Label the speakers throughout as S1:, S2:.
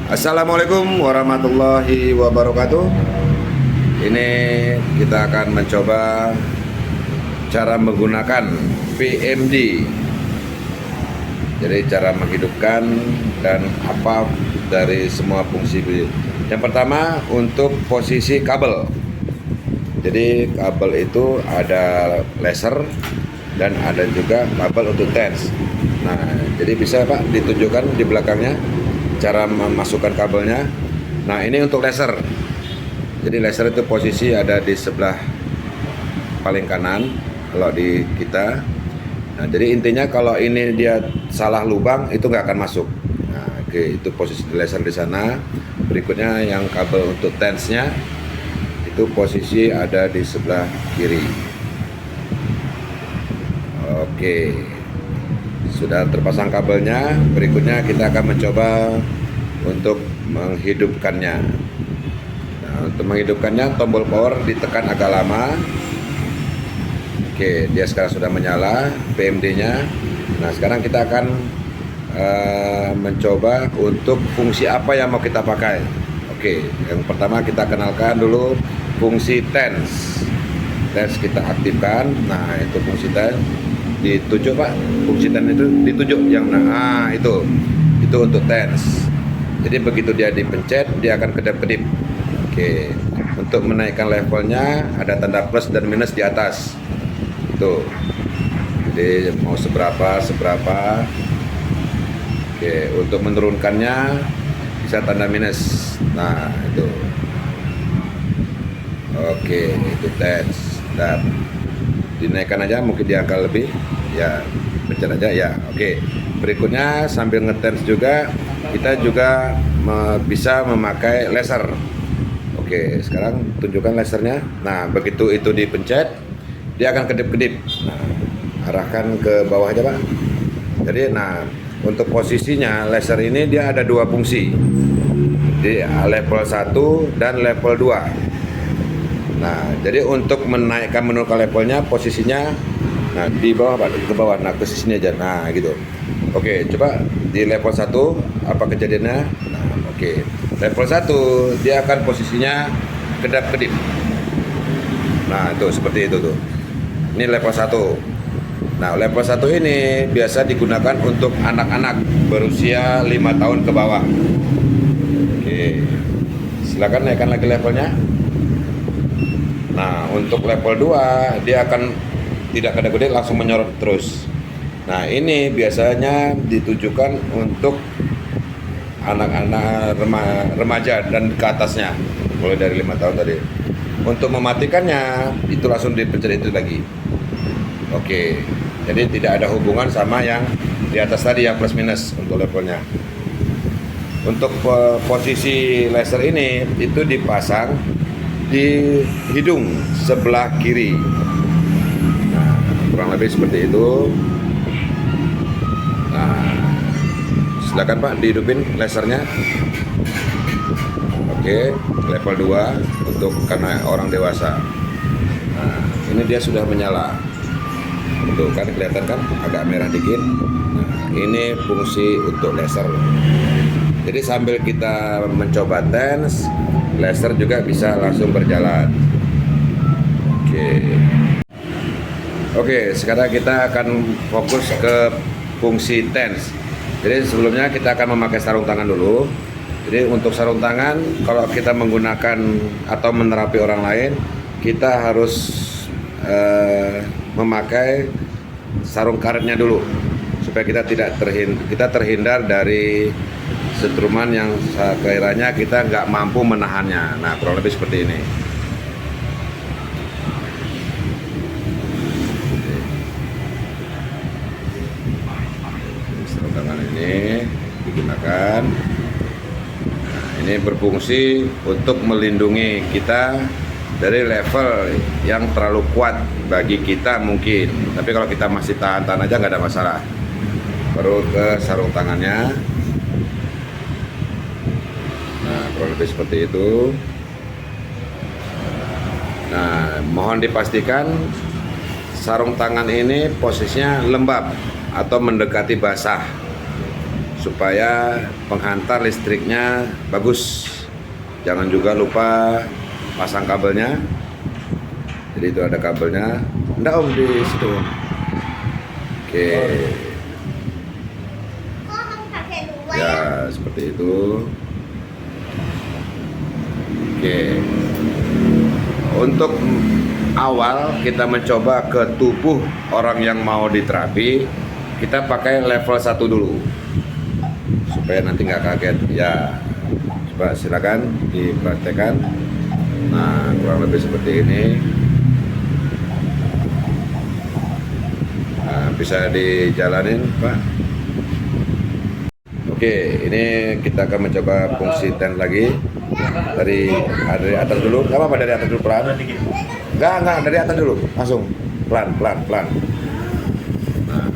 S1: Assalamualaikum warahmatullahi wabarakatuh. Ini kita akan mencoba cara menggunakan PMD. Jadi cara menghidupkan dan apa dari semua fungsi. Yang pertama untuk posisi kabel. Jadi kabel itu ada laser dan ada juga kabel untuk TENS. Nah, jadi bisa Pak ditunjukkan di belakangnya cara memasukkan kabelnya. Nah, ini untuk laser. Jadi laser itu posisi ada di sebelah paling kanan kalau di kita. Nah, jadi intinya kalau ini dia salah lubang itu nggak akan masuk. Nah, oke, itu posisi laser di sana. Berikutnya yang kabel untuk TENS-nya itu posisi ada di sebelah kiri. Oke. Sudah terpasang kabelnya, berikutnya kita akan mencoba untuk menghidupkannya. Nah, untuk menghidupkannya tombol power ditekan agak lama. Oke, dia sekarang sudah menyala PMD-nya. Nah, sekarang kita akan mencoba untuk fungsi apa yang mau kita pakai. Oke, yang pertama kita kenalkan dulu fungsi TENS. TENS kita aktifkan. Nah, itu fungsi TENS. Ditunjuk Pak, fungsi TENS itu ditunjuk yang itu untuk TENS. Jadi begitu dia dipencet dia akan kedap-kedip. Oke, untuk menaikkan levelnya ada tanda plus dan minus di atas itu. Jadi mau seberapa. Oke, untuk menurunkannya bisa tanda minus. Nah, itu. Oke, itu TENS. Dan dinaikkan aja mungkin di angka lebih ya, pencet aja ya. Oke, berikutnya sambil ngetens juga kita juga bisa memakai laser. Oke, sekarang tunjukkan lasernya. Nah, begitu itu dipencet dia akan kedip-kedip. Nah, arahkan ke bawah aja Pak. Jadi nah, untuk posisinya laser ini dia ada dua fungsi, di level 1 dan level 2. Nah, jadi untuk menaikkan menurunkan levelnya posisinya di bawah Pak, ke bawah. Nah, ke sini aja. Nah, gitu. Oke, coba di level 1 apa kejadiannya? Nah, oke. Level 1 dia akan posisinya kedap-kedip. Nah, itu seperti itu tuh. Ini level 1. Nah, level 1 ini biasa digunakan untuk anak-anak berusia 5 tahun ke bawah. Oke. Silakan naikkan lagi levelnya. Nah, untuk level 2 dia akan tidak kedap-kedip, langsung menyorot terus. Nah, ini biasanya ditujukan untuk anak-anak remaja dan ke atasnya, mulai dari 5 tahun tadi. Untuk mematikannya itu langsung dipencet itu lagi. Oke. Jadi tidak ada hubungan sama yang di atas tadi yang plus minus untuk levelnya. Untuk posisi laser ini itu dipasang di hidung sebelah kiri. Nah, kurang lebih seperti itu. Nah, silakan Pak dihidupin lasernya. Oke, level 2 untuk karena orang dewasa. Nah, ini dia sudah menyala. Tuh kan kelihatan kan agak merah dikit. Nah, ini fungsi untuk laser. Jadi sambil kita mencoba TENS, laser juga bisa langsung berjalan. Oke, sekarang kita akan fokus ke fungsi TENS. Jadi sebelumnya kita akan memakai sarung tangan dulu. Jadi untuk sarung tangan, kalau kita menggunakan atau menerapi orang lain, kita harus memakai sarung karetnya dulu supaya kita terhindar dari setruman yang sekiranya kita nggak mampu menahannya. Nah, kurang lebih seperti ini. Sarung tangan ini digunakan. Nah, ini berfungsi untuk melindungi kita dari level yang terlalu kuat bagi kita mungkin. Tapi kalau kita masih tahan-tahan aja nggak ada masalah. Baru ke sarung tangannya. Kurang lebih seperti itu. Nah, mohon dipastikan sarung tangan ini posisinya lembab atau mendekati basah. supaya penghantar listriknya bagus. Jangan juga lupa pasang kabelnya. Jadi itu ada kabelnya. Enggak om di situ. Oke. Ya seperti itu. Oke. Untuk awal kita mencoba ke tubuh orang yang mau diterapi, kita pakai level 1 dulu supaya nanti nggak kaget ya. Coba silakan dipraktekkan. Nah kurang lebih seperti ini. Nah, bisa dijalanin Pak. Oke, ini kita akan mencoba fungsi tent lagi dari atas dulu. Nggak apa-apa, dari atas dulu pelan. Enggak, dari atas dulu, langsung pelan. Nah,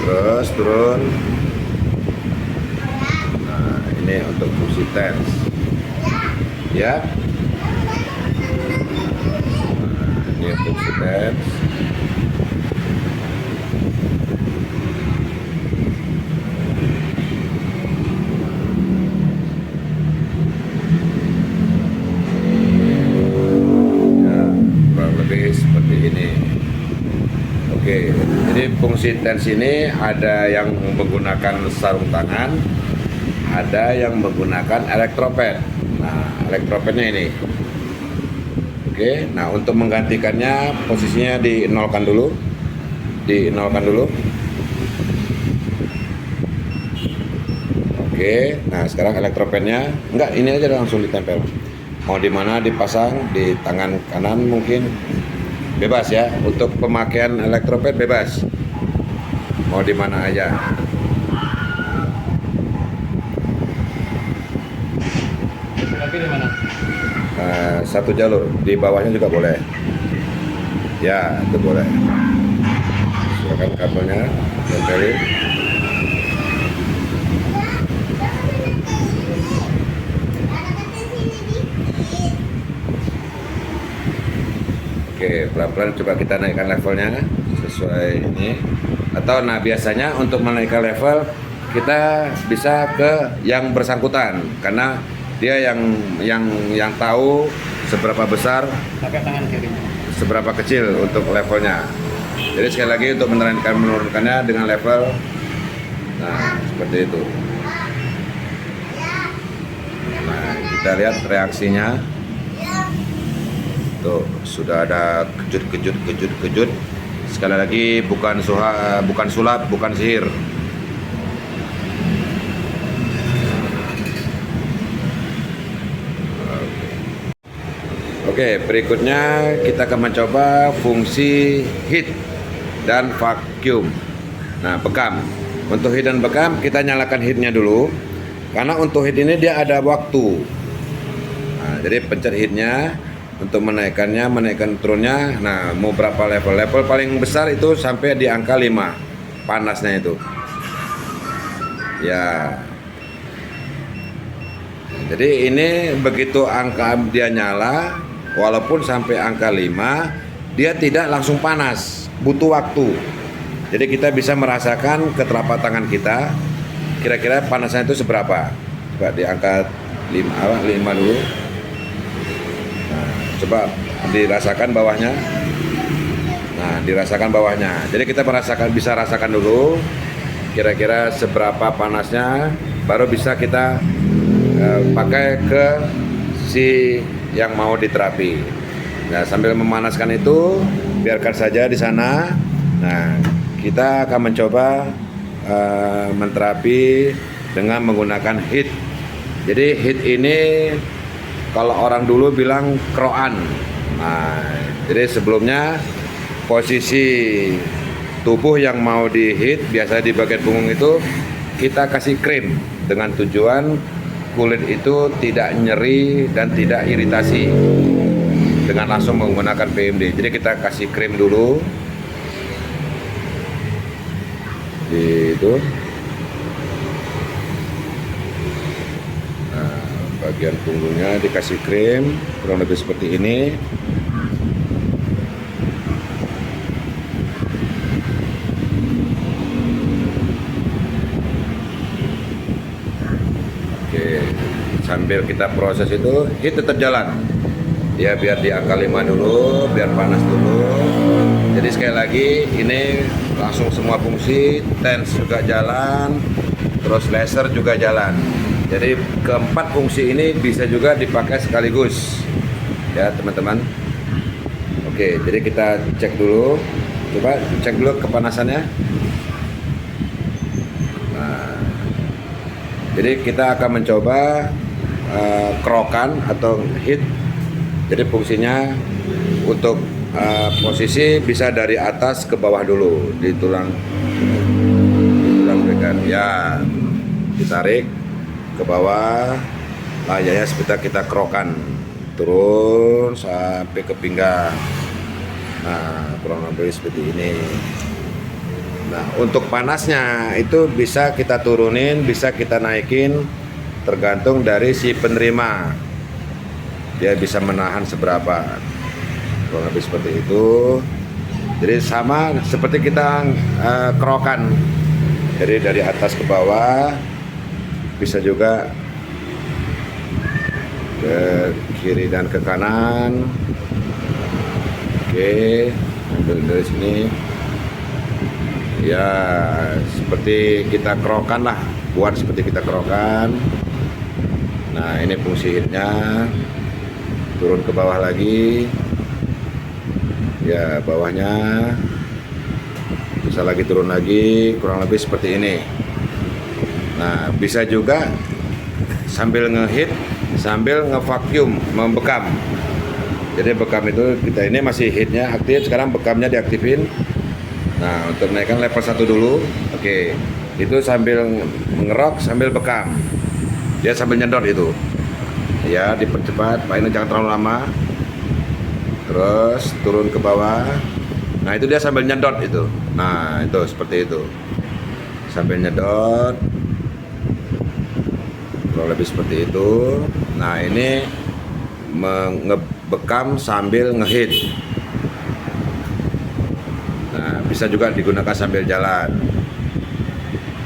S1: terus turun. Nah, ini untuk fungsi tent. Ya. Nah, ini untuk fungsi tent. Seperti ini. Oke, jadi fungsi TENS ini ada yang menggunakan sarung tangan, ada yang menggunakan elektropad. Nah, elektropednya ini. Oke, nah untuk menggantikannya posisinya dinolkan dulu. Oke, nah sekarang elektropadnya enggak, ini aja langsung ditempel. Mau di mana dipasang, di tangan kanan mungkin bebas ya. Untuk pemakaian elektropad bebas, mau di mana aja.
S2: Tapi di mana?
S1: Satu jalur, di bawahnya juga boleh. Ya, itu boleh. Silakan kabelnya tempelin. Oke, pelan-pelan coba kita naikkan levelnya sesuai ini. Atau nah biasanya untuk menaikkan level kita bisa ke yang bersangkutan karena dia yang tahu seberapa besar,
S2: pakai tangan kiri,
S1: seberapa kecil untuk levelnya. Jadi sekali lagi untuk menurunkannya dengan level, nah seperti itu. Nah kita lihat reaksinya. Tuh, sudah ada kejut. Sekali lagi bukan sulap, bukan sihir. Oke, berikutnya kita akan mencoba fungsi heat dan vacuum. Nah, bekam. Untuk heat dan bekam kita nyalakan heatnya dulu. Karena untuk heat ini dia ada waktu. Nah, jadi pencet heatnya. Untuk menaikkan turunnya, nah mau berapa level paling besar itu sampai di angka 5 panasnya itu ya. Jadi ini begitu angka dia nyala, walaupun sampai angka 5 dia tidak langsung panas, butuh waktu. Jadi kita bisa merasakan ke telapak tangan kita kira-kira panasnya itu seberapa. Coba diangkat 5 dulu. Coba dirasakan bawahnya. Nah, dirasakan bawahnya. Jadi kita bisa rasakan dulu kira-kira seberapa panasnya, baru bisa kita pakai ke si yang mau diterapi. Nah, sambil memanaskan itu, biarkan saja di sana. Nah, kita akan mencoba menterapi dengan menggunakan heat. Jadi heat ini kalau orang dulu bilang kroan. Nah, jadi sebelumnya posisi tubuh yang mau di heat biasa di bagian punggung itu kita kasih krim dengan tujuan kulit itu tidak nyeri dan tidak iritasi dengan langsung menggunakan PMD. Jadi kita kasih krim dulu. Gitu. Bagian punggungnya dikasih krim kurang lebih seperti ini. Oke, sambil kita proses itu, hit tetap jalan. Ya biar di angka 5 dulu, biar panas dulu. Jadi sekali lagi ini langsung semua fungsi, tense juga jalan, terus laser juga jalan. Jadi keempat fungsi ini bisa juga dipakai sekaligus. Ya teman-teman. Oke, jadi kita cek dulu. Coba cek dulu kepanasannya. Nah, jadi kita akan mencoba kerokan atau hit. Jadi fungsinya untuk posisi bisa dari atas ke bawah dulu di tulang berikan. Ya, ditarik ke bawah, layarnya seperti kita kerokan turun sampai ke pinggang. Nah, kurang lebih seperti ini. Nah, untuk panasnya itu bisa kita turunin, bisa kita naikin tergantung dari si penerima. Dia bisa menahan seberapa. Kurang lebih seperti itu. Jadi sama seperti kita kerokan. Jadi dari atas ke bawah, bisa juga ke kiri dan ke kanan. Oke, ambil dari sini. Ya, seperti kita kerokan lah, buat seperti kita kerokan. Nah, ini fungsi hitnya. Turun ke bawah lagi. Ya, bawahnya bisa lagi turun lagi, kurang lebih seperti ini. Nah, bisa juga sambil ngehit, sambil ngevacuum, membekam. Jadi bekam itu kita ini masih hitnya aktif, sekarang bekamnya diaktifin. Nah, untuk menaikkan level 1 dulu. Oke. Itu sambil mengerok, sambil bekam. Dia sambil nyedot itu. Ya, dipercepat. Pak ini jangan terlalu lama. Terus turun ke bawah. Nah, itu dia sambil nyedot itu. Nah, itu seperti itu. Sambil nyedot. Kurang lebih seperti itu. Nah, ini ngebekam sambil ngehit. Nah, bisa juga digunakan sambil jalan.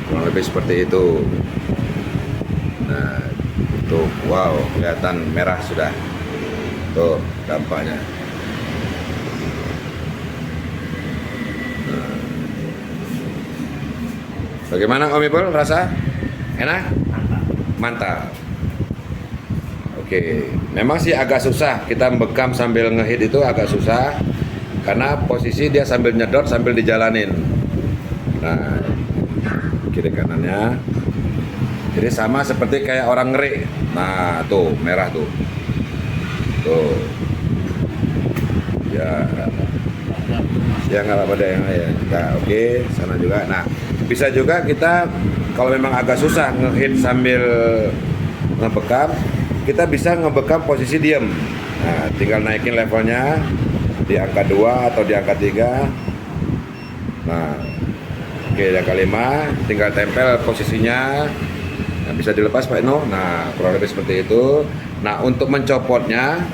S1: Kurang lebih seperti itu. Nah, tuh, wow, kelihatan merah sudah. Tuh, dampaknya. Nah. Bagaimana Om Ipul rasa? Enak? Mantap. Oke, memang sih agak susah kita bekam sambil ngehit itu agak susah. Karena posisi dia sambil nyedot sambil dijalanin. Nah, kiri kanannya. Jadi sama seperti kayak orang ngerik. Nah, tuh merah tuh. Tuh. Ya. Ya nggak apa-apa deh yang ya. Nah, oke, sana juga. Nah, bisa juga kita kalau memang agak susah ngehit sambil ngebekam, kita bisa ngebekam posisi diem. Nah, tinggal naikin levelnya di angka 2 atau di angka 3. Nah, oke, di angka 5 tinggal tempel posisinya. Nah, bisa dilepas Pak Eno. Nah, kurang lebih seperti itu. Nah, untuk mencopotnya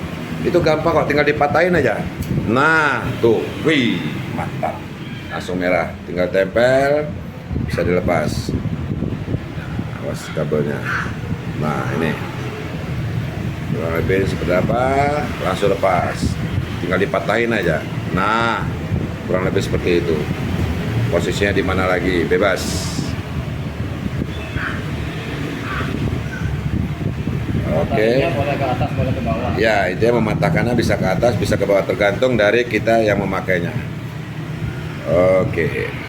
S1: itu gampang kok, tinggal dipatahin aja. Nah, tuh, wih, mantap. Langsung merah, tinggal tempel, bisa dilepas. Awas kabelnya. Nah, ini kurang lebih seperti apa, langsung lepas. Tinggal dipatahin aja. Nah, kurang lebih seperti itu. Posisinya di mana lagi, bebas. Oke.
S2: Boleh ke atas, boleh ke bawah.
S1: Ya, itu mematahkannya bisa ke atas, bisa ke bawah, tergantung dari kita yang memakainya. Oke.